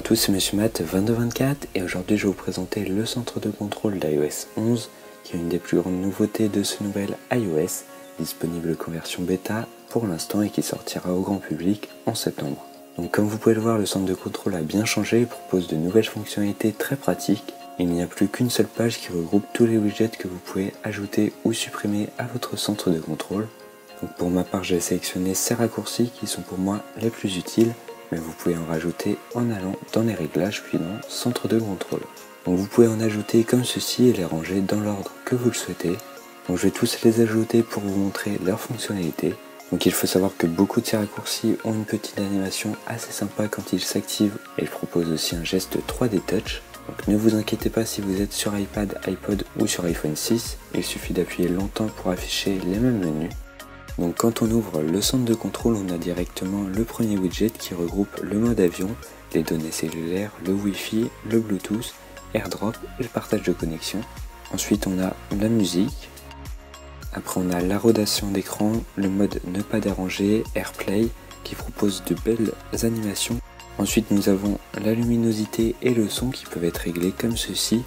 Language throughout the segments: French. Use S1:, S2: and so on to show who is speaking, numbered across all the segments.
S1: tous, c'est Monsieur Matt 2224 et aujourd'hui je vais vous présenter le centre de contrôle d'iOS 11 qui est une des plus grandes nouveautés de ce nouvel iOS, disponible qu'en version bêta pour l'instant et qui sortira au grand public en septembre. Donc comme vous pouvez le voir, le centre de contrôle a bien changé et propose de nouvelles fonctionnalités très pratiques. Il n'y a plus qu'une seule page qui regroupe tous les widgets que vous pouvez ajouter ou supprimer à votre centre de contrôle. Donc pour ma part, j'ai sélectionné ces raccourcis qui sont pour moi les plus utiles, mais vous pouvez en rajouter en allant dans les réglages puis dans centre de contrôle. Donc vous pouvez en ajouter comme ceci et les ranger dans l'ordre que vous le souhaitez. Donc je vais tous les ajouter pour vous montrer leurs fonctionnalités. Donc il faut savoir que beaucoup de ces raccourcis ont une petite animation assez sympa quand ils s'activent et ils proposent aussi un geste 3D Touch. Donc ne vous inquiétez pas si vous êtes sur iPad, iPod ou sur iPhone 6, il suffit d'appuyer longtemps pour afficher les mêmes menus. Donc quand on ouvre le centre de contrôle, on a directement le premier widget qui regroupe le mode avion, les données cellulaires, le Wi-Fi, le Bluetooth, AirDrop et le partage de connexion. Ensuite on a la musique. Après on a la rotation d'écran, le mode ne pas déranger, AirPlay qui propose de belles animations. Ensuite nous avons la luminosité et le son qui peuvent être réglés comme ceci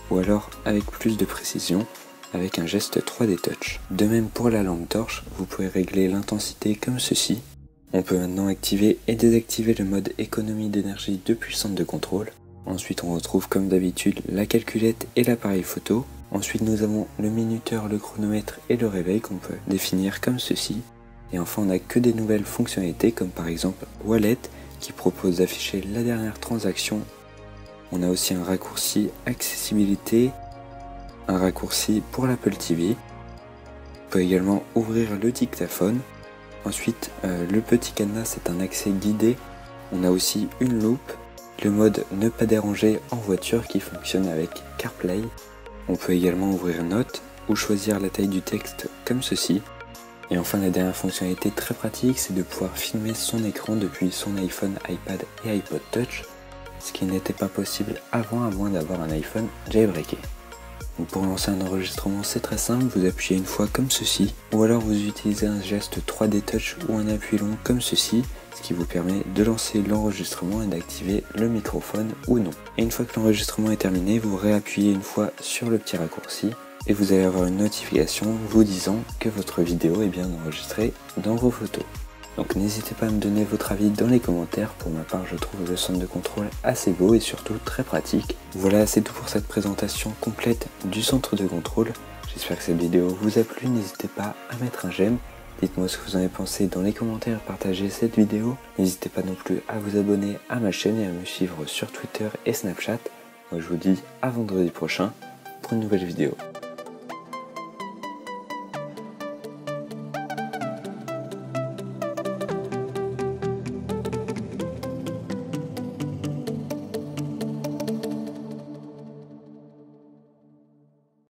S1: ou alors avec plus de précision avec un geste 3D Touch. De même pour la lampe torche, vous pouvez régler l'intensité comme ceci. On peut maintenant activer et désactiver le mode économie d'énergie depuis le centre de contrôle. Ensuite on retrouve comme d'habitude la calculette et l'appareil photo. Ensuite nous avons le minuteur, le chronomètre et le réveil qu'on peut définir comme ceci. Et enfin on n'a que des nouvelles fonctionnalités comme par exemple Wallet qui propose d'afficher la dernière transaction. On a aussi un raccourci accessibilité, un raccourci pour l'Apple TV. On peut également ouvrir le dictaphone. Ensuite le petit cadenas c'est un accès guidé. On a aussi une loupe, le mode ne pas déranger en voiture qui fonctionne avec CarPlay. On peut également ouvrir Notes ou choisir la taille du texte comme ceci. Et enfin la dernière fonctionnalité très pratique, c'est de pouvoir filmer son écran depuis son iPhone, iPad et iPod Touch, ce qui n'était pas possible avant à moins d'avoir un iPhone jailbreaké. Donc pour lancer un enregistrement c'est très simple, vous appuyez une fois comme ceci, ou alors vous utilisez un geste 3D Touch ou un appui long comme ceci, ce qui vous permet de lancer l'enregistrement et d'activer le microphone ou non. Et une fois que l'enregistrement est terminé, vous réappuyez une fois sur le petit raccourci et vous allez avoir une notification vous disant que votre vidéo est bien enregistrée dans vos photos. Donc n'hésitez pas à me donner votre avis dans les commentaires, pour ma part je trouve le centre de contrôle assez beau et surtout très pratique. Voilà, c'est tout pour cette présentation complète du centre de contrôle. J'espère que cette vidéo vous a plu, n'hésitez pas à mettre un j'aime. Dites-moi ce que vous en avez pensé dans les commentaires, partagez cette vidéo. N'hésitez pas non plus à vous abonner à ma chaîne et à me suivre sur Twitter et Snapchat. Moi je vous dis à vendredi prochain pour une nouvelle vidéo.